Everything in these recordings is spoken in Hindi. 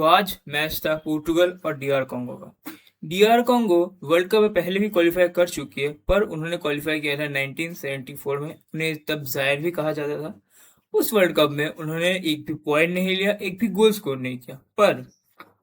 तो आज मैच था पोर्टुगल और डीआर कॉन्गो का। डीआर कॉन्गो वर्ल्ड कप में पहले भी क्वालिफाई कर चुकी है, पर उन्होंने क्वालिफाई किया था 1974 में। उन्हें तब जायर भी कहा जाता था। उस वर्ल्ड कप में उन्होंने एक भी पॉइंट नहीं लिया, एक भी गोल स्कोर नहीं किया। पर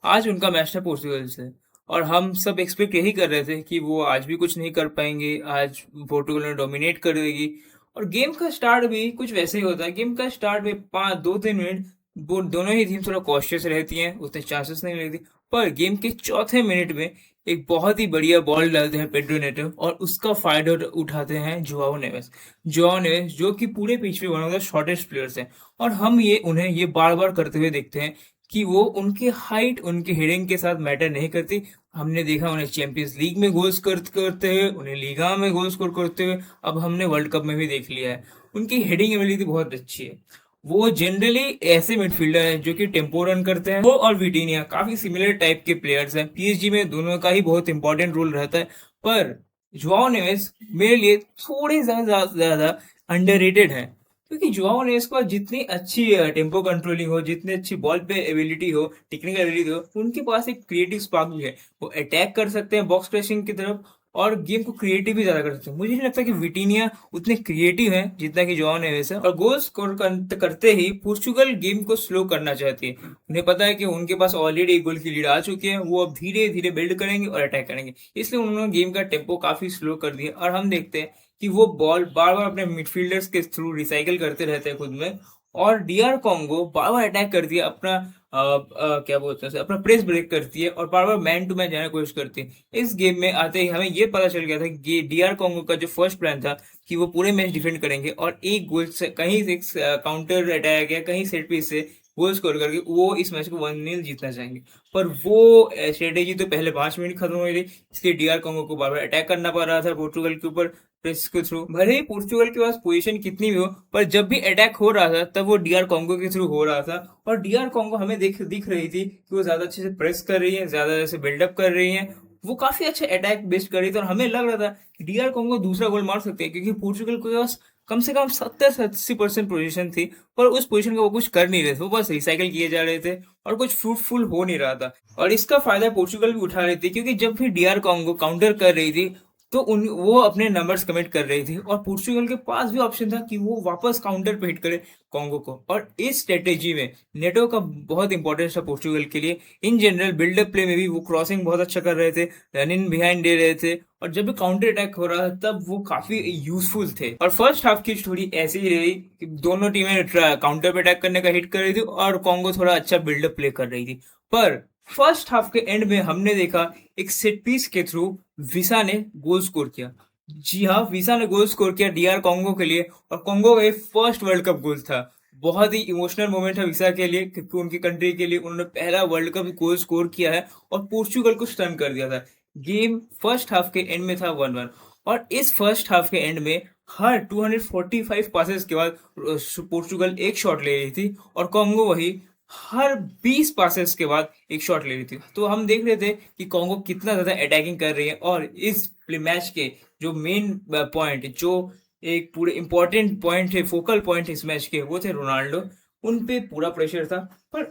आज उनका मैच था पोर्टुगल से, और हम सब एक्सपेक्ट यही कर रहे थे कि वो आज भी कुछ नहीं कर पाएंगे, आज पोर्टुगल ने डोमिनेट कर देगी। और गेम का स्टार्ट भी कुछ वैसे ही होता है। गेम का स्टार्ट में 5 2 3 मिनट वो दोनों ही टीम थोड़ा कॉशियस रहती हैं, उतने चांसेस नहीं लेती। पर गेम के चौथे मिनट में एक बहुत ही बढ़िया बॉल डालते हैं पेड्रो नेटो, और उसका फायदा उठाते हैं जोआओ नेवेस जो कि पूरे पिच पे one of the shortest players हैं। और हम उन्हें ये बार बार करते हुए देखते हैं कि वो उनकी हाइट उनके हेडिंग के साथ मैटर नहीं करती। हमने देखा उन्हें चैंपियंस लीग में गोल करते हुए, उन्हें लीगा में गोल स्कोर करते हुए, अब हमने वर्ल्ड कप में भी देख लिया है। उनकी हेडिंग एबिलिटी बहुत अच्छी है। वो जनरली ऐसे मिडफील्डर हैं जो कि टेम्पो रन करते हैं। वो और विटीनिया काफी सिमिलर टाइप के प्लेयर्स हैं। पीएसजी में दोनों का ही बहुत इंपॉर्टेंट रोल रहता है। पर जुआओ नेवेस मेरे लिए थोड़े ज्यादा अंडररेटेड है, क्योंकि जुआओ नेवेस को जितनी अच्छी टेम्पो कंट्रोलिंग हो, जितनी अच्छी बॉल पे एबिलिटी हो, टेक्निकल एबिलिटी हो, उनके पास एक क्रिएटिव स्पार्क भी है। वो अटैक कर सकते हैं बॉक्स क्रशिंग की तरफ, और गेम को क्रिएटिव भी ज्यादा कर सकते हैं। मुझे नहीं लगता कि विटीनिया उतने क्रिएटिव हैं जितना कि जोआओ नेवेस है। और गोल स्कोर करते ही पोर्चुगल गेम को स्लो करना चाहती है। उन्हें पता है कि उनके पास ऑलरेडी एक गोल की लीड आ चुकी है। वो अब धीरे धीरे बिल्ड करेंगे और अटैक करेंगे, इसलिए उन्होंने गेम का टेम्पो काफी स्लो कर दिया। और हम देखते हैं कि वो बॉल बार बार अपने मिडफील्डर्स के थ्रू रिसाइकिल करते रहते हैं खुद में। और डीआर कॉन्गो बार बार अटैक करती है, अपना क्या बोलते हैं उसे, अपना प्रेस ब्रेक करती है, और बार बार मैन टू मैन जाने की कोशिश करती है। इस गेम में आते ही हमें ये पता चल गया था कि डीआर कॉन्गो का जो फर्स्ट प्लान था कि वो पूरे मैच डिफेंड करेंगे, और एक गोल से कहीं से काउंटर अटैक या कहीं सेट पीस से गोल स्कोर करके वो इस मैच को 1-0 जीतना चाहेंगे। पर वो स्ट्रेटेजी तो पहले 5 मिनट खत्म हो गई थी, इसलिए डीआर कॉन्गो को बार बार अटैक करना पड़ रहा था पोर्टुगल के ऊपर प्रेस के थ्रू। भले ही पोर्चुगल के पास पोजीशन कितनी भी हो, पर जब भी अटैक हो रहा था तब वो डीआर कॉन्गो के थ्रू हो रहा था। और डीआर कॉन्गो हमें दिख रही थी कि वो ज्यादा अच्छे से प्रेस कर रही है, ज्यादा अच्छे बिल्डअप कर रही है। वो काफी अच्छा अटैक बेस्ट कर रही थी, और हमें लग रहा था कि डीआर कॉन्गो दूसरा गोल मार सकते हैं, क्योंकि पोर्चुगल के पास कम से कम 70 से 80% पोजीशन थी। पर उस पोजीशन का वो कुछ कर नहीं रहे थे, वो बस रिसाइकिल किए जा रहे थे, और कुछ फ्रूटफुल हो नहीं रहा था। और इसका फायदा पोर्चुगल भी उठा रही थी, क्योंकि जब भी डीआर कॉन्गो काउंटर कर रही थी तो वो अपने नंबर्स कमिट कर रही थी, और पोर्चुगल के पास भी ऑप्शन था कि वो वापस काउंटर पे हिट करे कॉन्गो को। और इस स्ट्रेटेजी में नेटो का बहुत इंपॉर्टेंस था पोर्चुगल के लिए। इन जनरल बिल्डअप प्ले में भी वो क्रॉसिंग बहुत अच्छा कर रहे थे, रन इन बिहाइंड दे रहे थे, और जब भी काउंटर अटैक हो रहा था तब वो काफी यूजफुल थे। और फर्स्ट हाफ की स्टोरी ऐसी ही रही कि दोनों टीमें काउंटर पे अटैक करने का हिट कर रही थी, और कॉन्गो थोड़ा अच्छा बिल्डअप प्ले कर रही थी। पर फर्स्ट हाफ के एंड में हमने देखा एक सेट पीस के थ्रू विसा ने गोल स्कोर किया। जी हाँ, विसा ने गोल स्कोर किया डीआर कॉन्गो के लिए, और कॉन्गो का ये फर्स्ट वर्ल्ड कप गोल था। बहुत ही इमोशनल मोमेंट था विसा के लिए, क्योंकि उनकी कंट्री के लिए उन्होंने पहला वर्ल्ड कप गोल स्कोर किया है, और पोर्चुगल को स्टन कर दिया था। गेम फर्स्ट हाफ के एंड में था 1-1, और इस फर्स्ट हाफ के एंड में हर 245 पासेस के बाद पोर्चुगल एक शॉट ले रही थी, और कॉन्गो वही हर 20 पासेस के बाद एक शॉट ले रही थी। तो हम देख रहे थे कि कॉन्गो कितना ज्यादा अटैकिंग कर रही है। और इस प्ले मैच के जो मेन पॉइंट, जो एक पूरे इंपॉर्टेंट पॉइंट है, फोकल पॉइंट इस मैच के, वो थे रोनाल्डो। उन पे पूरा प्रेशर था, पर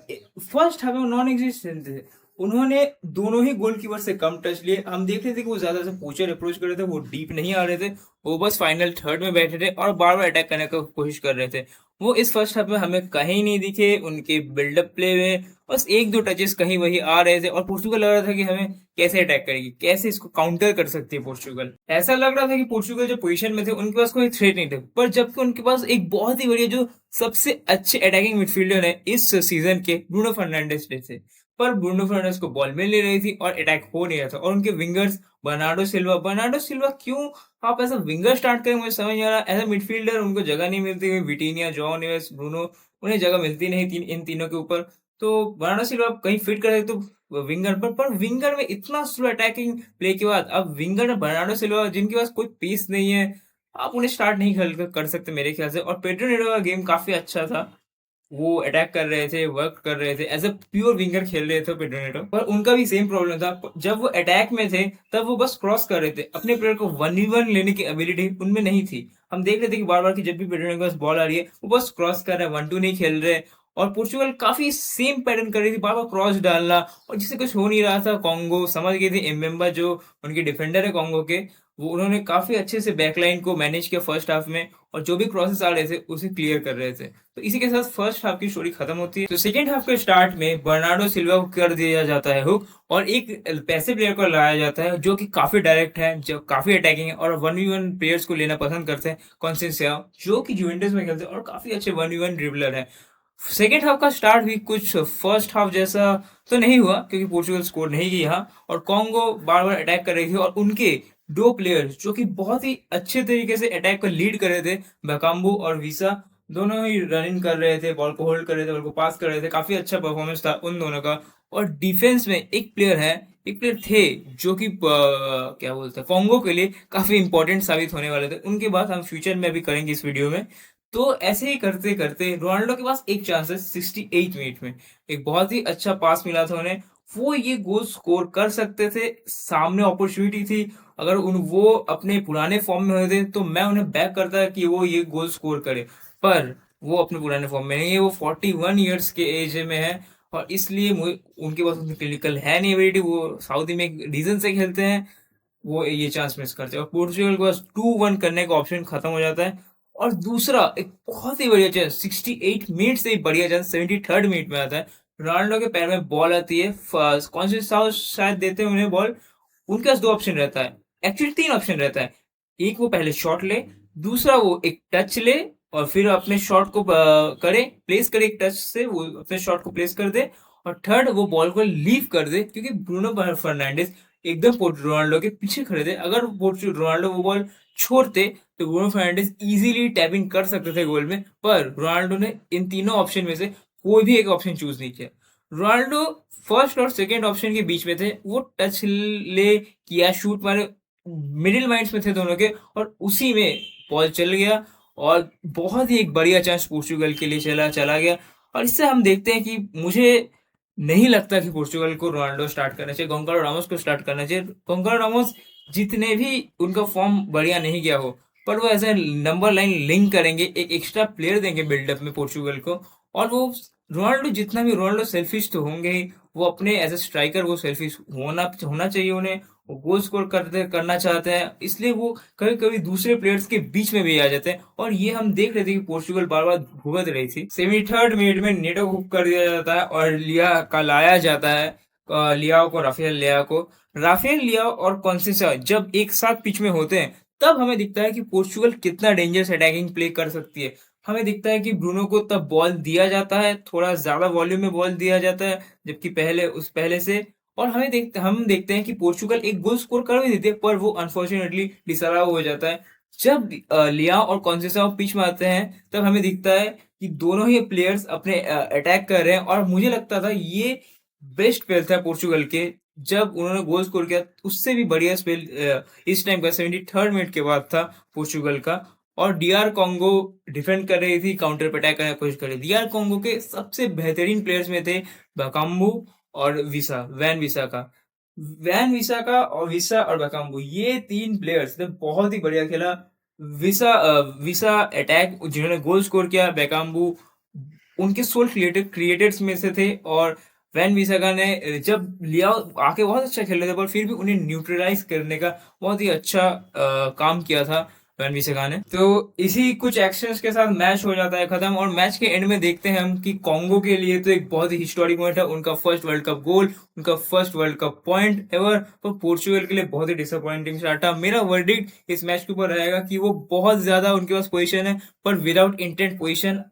फर्स्ट हाफ में नॉन एग्जिस्टेंट थे। उन्होंने दोनों ही गोलकीपर से कम टच लिए। हम देख रहे थे कि वो ज्यादा से पोचर अप्रोच कर रहे थे, वो डीप नहीं आ रहे थे। वो बस फाइनल थर्ड में बैठे थे और बार बार अटैक करने की कोशिश कर रहे थे। वो इस फर्स्ट हाफ में हमें कहीं नहीं दिखे उनके बिल्डअप प्ले में। बस एक दो टचेस कहीं वही आ रहे थे, और पोर्चुगल लग रहा था कि हमें कैसे अटैक करेगी, कैसे इसको काउंटर कर सकती है पोर्चुगल। ऐसा लग रहा था कि पोर्चुगल जो पोजीशन में थे उनके पास कोई थ्रेट नहीं थे, पर जबकि उनके पास एक बहुत ही बढ़िया, जो सबसे अच्छे अटैकिंग मिडफील्डर है इस सीजन के, ब्रूनो फर्नांडिस थे। पर ब्रूनो फर्नांडिस को बॉल मिल नहीं रही थी और अटैक हो नहीं रहा था। और उनके विंगर्स बर्नार्डो सिल्वा क्यों आप ऐसा विंगर स्टार्ट करें, मुझे समझ नहीं आ रहा। एज अ मिडफील्डर उनको जगह नहीं मिलती हुई, विटीनिया, जोआओ नेवेस, ब्रूनो, उन्हें जगह मिलती नहीं इन तीनों के ऊपर। तो बर्नार्डो सिल्वा आप कहीं फिट कर सकते तो विंगर पर विंगर में इतना स्लो अटैकिंग प्ले के बाद अब विंगर में बर्नार्डो सिल्वा, जिनके पास कोई पीस नहीं है, आप उन्हें स्टार्ट नहीं कर सकते मेरे ख्याल से। और पेड्रो नेटो का गेम काफी अच्छा था। वो अटैक कर रहे थे, वर्क कर रहे थे, एज अ प्योर विंगर खेल रहे थे पेड्रोनेटो। पर उनका भी सेम प्रॉब्लम था, जब वो अटैक में थे तब वो बस क्रॉस कर रहे थे, अपने प्लेयर को 1v1 लेने की एबिलिटी उनमें नहीं थी। हम देख रहे थे कि बार बार की जब भी पेड्रोनेटो के पास बॉल आ रही है वो बस क्रॉस कर रहे हैं, 1-2 नहीं खेल रहे। और पोर्चुगल काफी सेम पैटर्न कर रही थी, बार बार क्रॉस डालना, और जिससे कुछ हो नहीं रहा था। कॉन्गो समझ गई थी, एम्बेम्बा जो उनके डिफेंडर है कॉन्गो के, वो उन्होंने काफी अच्छे से बैकलाइन को मैनेज किया फर्स्ट हाफ में, और जो भी क्रॉसेस आ रहे थे उसे क्लियर कर रहे थे। तो इसी के साथ फर्स्ट हाफ की स्टोरी खत्म होती है। तो सेकेंड हाफ के स्टार्ट में बर्नार्डो सिल्वा को कर दिया जाता है हुक, और एक पैसे प्लेयर को लाया जाता है जो कि काफी डायरेक्ट है, जो काफी अटैकिंग है, और 1v1 प्लेयर्स को लेना पसंद करते हैं, कॉन्सेंसिया, जो कि जुवेंटस में खेलते हैं और काफी अच्छे 1v1 ड्रिबलर है। सेकेंड हाफ का स्टार्ट भी कुछ फर्स्ट हाफ जैसा तो नहीं हुआ, क्योंकि पोर्चुगल स्कोर नहीं की यहाँ, और कॉन्गो बार बार अटैक कर रही थी, और उनके दो प्लेयर्स जो कि बहुत ही अच्छे तरीके से अटैक को लीड कर रहे थे, बकाम्बू और वीसा, दोनों ही रनिंग कर रहे थे, बॉल को होल्ड कर रहे थे, बॉल को पास कर रहे थे, काफी अच्छा परफॉर्मेंस था उन दोनों का। और डिफेंस में एक प्लेयर थे जो कि क्या बोलते हैं, कॉन्गो के लिए काफी इंपॉर्टेंट साबित होने वाले थे। उनकी बात हम फ्यूचर में भी करेंगे इस वीडियो में। तो ऐसे ही करते करते रोनाल्डो के पास एक चांस है 68 मिनट में, एक बहुत ही अच्छा पास मिला था उन्हें, वो ये गोल स्कोर कर सकते थे, सामने अपॉर्चुनिटी थी। अगर वो अपने पुराने फॉर्म में होते तो मैं उन्हें बैक करता कि वो ये गोल स्कोर करे, पर वो अपने पुराने फॉर्म में नहीं है, वो 41 ईयर्स के एज में है, और इसलिए उनके पास उतनी क्लिनिकल है नहीं एबिलिटी, वो सऊदी में एक रीजन से खेलते हैं, वो ये चांस मिस करते हैं, और पोर्चुगल के पास 2-1 करने का ऑप्शन खत्म हो जाता है। और दूसरा एक बहुत ही बढ़िया चांस 68 मिनट से बढ़िया चांस 73rd मिनट में आता है, रोनाल्डो के पैर में बॉल आती है, फर्स्ट कौन से साउथ शायद देते हैं उन्हें बॉल, उनके पास दो ऑप्शन रहता है, एक्चुअली तीन ऑप्शन रहता है। एक वो पहले शॉट ले, दूसरा वो एक टच ले, और फिर अपने शॉट को करे, प्लेस करे, एक टच से वो अपने शॉट को प्लेस कर दे, और थर्ड वो बॉल को लीव कर दे, क्योंकि ब्रूनो फर्नांडिस एकदम रोनाल्डो के पीछे खड़े थे। अगर रोनाल्डो वो बॉल छोड़ते तो ब्रूनो फर्नांडिस इजीली टैपिंग कर सकते थे गोल में, पर रोनाल्डो ने इन तीनों ऑप्शन में से कोई भी एक ऑप्शन चूज नहीं किया। रोनाल्डो फर्स्ट और सेकेंड ऑप्शन के बीच में थे, वो टच ले किया, शूट मारे, मिडिल माइंड्स में थे दोनों के, और उसी में बॉल चल गया, और बहुत ही एक बढ़िया चांस पोर्चुगल के लिए चला चला गया। और इससे हम देखते हैं कि मुझे नहीं लगता कि पोर्चुगल को रोनाल्डो स्टार्ट करना चाहिए, गोंकालो रामोस को स्टार्ट करना चाहिए। गोंकालो रामोस जितने भी उनका फॉर्म बढ़िया नहीं गया हो, पर वो ऐसे नंबर लाइन लिंक करेंगे, एक एक्स्ट्रा प्लेयर देंगे बिल्डअप में पोर्चुगल को। और वो रोनाल्डो जितना भी, रोनाल्डो सेल्फिश तो होंगे ही, वो अपने एज ए स्ट्राइकर वो सेल्फिश होना चाहिए उन्हें, वो गोल स्कोर करना चाहते हैं, इसलिए वो कभी कभी दूसरे प्लेयर्स के बीच में भी आ जाते हैं, और ये हम देख रहे थे कि पोर्चुगल बार बार भुगत रही थी। 73rd मिनट में नेटो को कर दिया जाता है, और लिया का लाया जाता है, लियाओ को, राफेल लियाओ और कॉन्सेसा जब एक साथ पिच में होते हैं, तब हमें दिखता है कि पोर्चुगल कितना डेंजरस अटैकिंग प्ले कर सकती है। हमें दिखता है कि ब्रूनो को तब बॉल दिया जाता है, थोड़ा ज्यादा वॉल्यूम में बॉल दिया जाता है, जबकि पहले से, और हम देखते हैं कि पोर्चुगल एक गोल स्कोर कर भी देते हैं, पर वो अनफॉर्चुनेटली डिसअलाउ हो जाता है। जब लिया और कॉन्सेसाओ पिच में आते हैं, तब हमें दिखता है कि दोनों ही प्लेयर्स अपने अटैक कर रहे हैं, और मुझे लगता था ये बेस्ट स्पेल था पोर्चुगल के, जब उन्होंने गोल स्कोर किया। उससे भी बढ़िया स्पेल इस टाइम का 73rd मिनट के बाद था पोर्चुगल का, और डीआर कॉन्गो डिफेंड कर रही थी, काउंटर पे अटैक करने की कोशिश कर रही थी। डीआर कॉन्गो के सबसे बेहतरीन प्लेयर्स में थे बकाम्बू और वैन विसा का, और विसा और बकाम्बू, ये तीन प्लेयर्स ने बहुत ही बढ़िया खेला। विसा अटैक जिन्होंने गोल स्कोर किया, बेकाम्बू उनके सोल क्रिएटर्स में से थे, और वैन बिसाका ने जब लिया आके बहुत अच्छा खेल रहे थे, पर फिर भी उन्हें न्यूट्रलाइज करने का बहुत ही अच्छा काम किया था वैन बिसाका ने। तो इसी कुछ एक्शंस के साथ मैच हो जाता है खत्म, और मैच के एंड में देखते हैं हम कि कॉन्गो के लिए तो एक बहुत ही हिस्टोरिक मोमेंट है, उनका फर्स्ट वर्ल्ड कप गोल, उनका first world cup point ever. पर पोर्चुगल के लिए बहुत ही डिसअपॉइंटिंग स्टार्ट था। मेरा वर्डिक्ट इस मैच के ऊपर रहेगा कि वो बहुत ज्यादा उनके पास पोजीशन है, पर विदाउट इंटेंट पोजीशन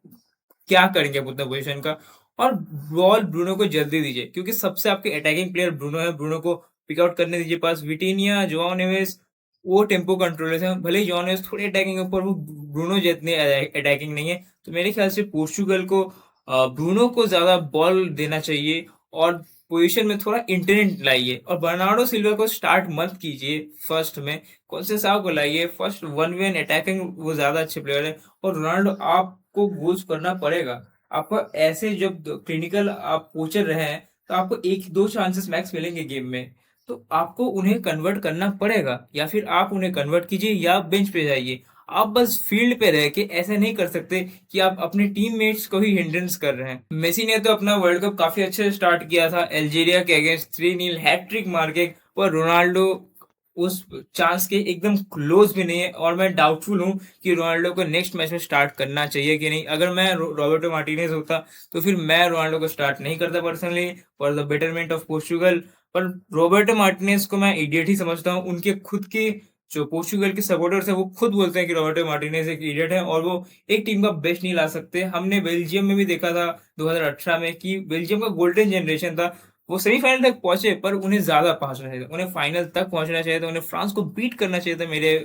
क्या करेंगे आप उतना पोजीशन का, और बॉल ब्रूनो को जल्दी दीजिए, क्योंकि सबसे आपके अटैकिंग प्लेयर ब्रूनो है, ब्रूनो को पिक आउट करने दीजिए पास। विटीनिया, जोआओ नेवेस वो टेम्पो कंट्रोलर है, भले ही जोआओ नेवेस थोड़ी अटैकिंग है, पर वो ब्रूनो जितने अटैकिंग नहीं है। तो मेरे ख्याल से पोर्चुगल को ब्रूनो को ज्यादा बॉल देना चाहिए, और पोजीशन में थोड़ा इंटेंट लाइए, और बर्नार्डो सिल्वा को स्टार्ट मत कीजिए फर्स्ट में, कॉन्सेसाओ को लाइए फर्स्ट, 1v1 अटैकिंग वो ज्यादा अच्छे प्लेयर है। और रोनाल्डो आपको गोल्स करना पड़ेगा, आपको ऐसे जब क्लिनिकल आप पोचर रहे हैं, तो आपको एक दो चांसेस मैक्स मिलेंगे गेम में, तो आपको उन्हें कन्वर्ट करना पड़ेगा, या फिर आप उन्हें कन्वर्ट कीजिए या बेंच पे जाइए। आप बस फील्ड पे रह के ऐसा नहीं कर सकते कि आप अपने टीममेट्स को ही हिंड्रेंस कर रहे हैं। मेसी ने तो अपना वर्ल्ड कप काफी अच्छे से स्टार्ट किया था, अल्जीरिया के अगेंस्ट 3-0 हैट्रिक मार के, पर रोनाल्डो उस चांस के एकदम क्लोज भी नहीं है, और मैं डाउटफुल हूँ कि रोनाल्डो को नेक्स्ट मैच में स्टार्ट करना चाहिए कि नहीं। अगर मैं रॉबर्टो मार्टिनेज होता तो फिर मैं रोनाल्डो को स्टार्ट नहीं करता personally, for the betterment of Portugal. पर रॉबर्टो मार्टिनेज को मैं इडियट ही समझता हूँ। उनके खुद के जो पोर्चुगल के सपोर्टर्स है वो खुद बोलते हैं कि रॉबर्टो मार्टिनेज एक इडियट है और वो एक टीम का बेस्ट नहीं ला सकते। हमने बेल्जियम में भी देखा था 2018 में कि बेल्जियम का गोल्डन जनरेशन था, वो सेमीफाइनल तक पहुंचे, पर उन्हें ज्यादा पहुंचना चाहिए था, उन्हें फाइनल तक पहुंचना चाहिए था, उन्हें फ्रांस को बीट करना चाहिए था मेरे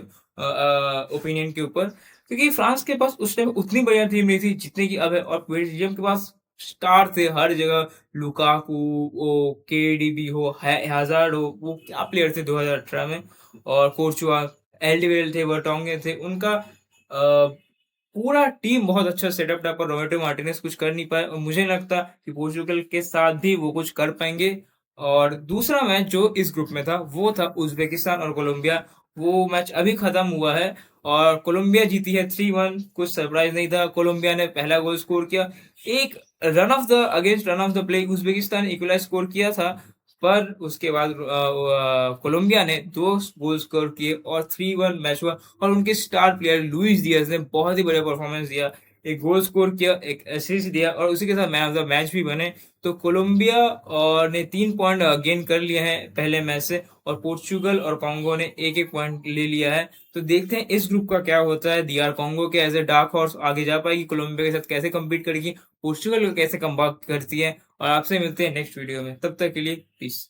ओपिनियन के ऊपर। क्योंकि फ्रांस के पास उस टाइम उतनी बढ़िया टीम नहीं थी जितने की अब है, और बेल्जियम के पास स्टार थे हर जगह, लुकाकू, ओ केडीबी हो, हैजार्ड हो, वो क्या प्लेयर थे 2018 में। और कोर्चुआ, एल्डवेल थे, वर्टोंगे थे, उनका पूरा टीम बहुत अच्छा सेटअप था, पर रोबर्टो मार्टिनेज कुछ कर नहीं पाए, और मुझे नहीं लगता कि पोर्चुगल के साथ भी वो कुछ कर पाएंगे। और दूसरा मैच जो इस ग्रुप में था वो था उज्बेकिस्तान और कोलंबिया। वो मैच अभी खत्म हुआ है और कोलंबिया जीती है 3-1। कुछ सरप्राइज नहीं था, कोलंबिया ने पहला गोल स्कोर किया, एक run of the play Uzbekistan equalise score किया था, पर उसके बाद कोलंबिया ने दो गोल स्कोर किए और 3-1 मैच हुआ। और उनके स्टार प्लेयर लुइस डियाज ने बहुत ही बढ़िया परफॉर्मेंस दिया, एक गोल स्कोर किया, एक असिस्ट दिया, और उसी के साथ मैन ऑफ द मैच भी बने। तो कोलंबिया और ने 3 पॉइंट गेन कर लिए हैं पहले मैच से, और पोर्चुगल और कॉन्गो ने एक एक पॉइंट ले लिया है। तो देखते हैं इस ग्रुप का क्या होता है। डीआर कॉन्गो के एज ए डार्क हॉर्स आगे जा पाएगी, कोलंबिया के साथ कैसे कम्पीट करेगी, पोर्चुगल को कैसे कम करती है। और आपसे मिलते हैं नेक्स्ट वीडियो में, तब तक के लिए पीस।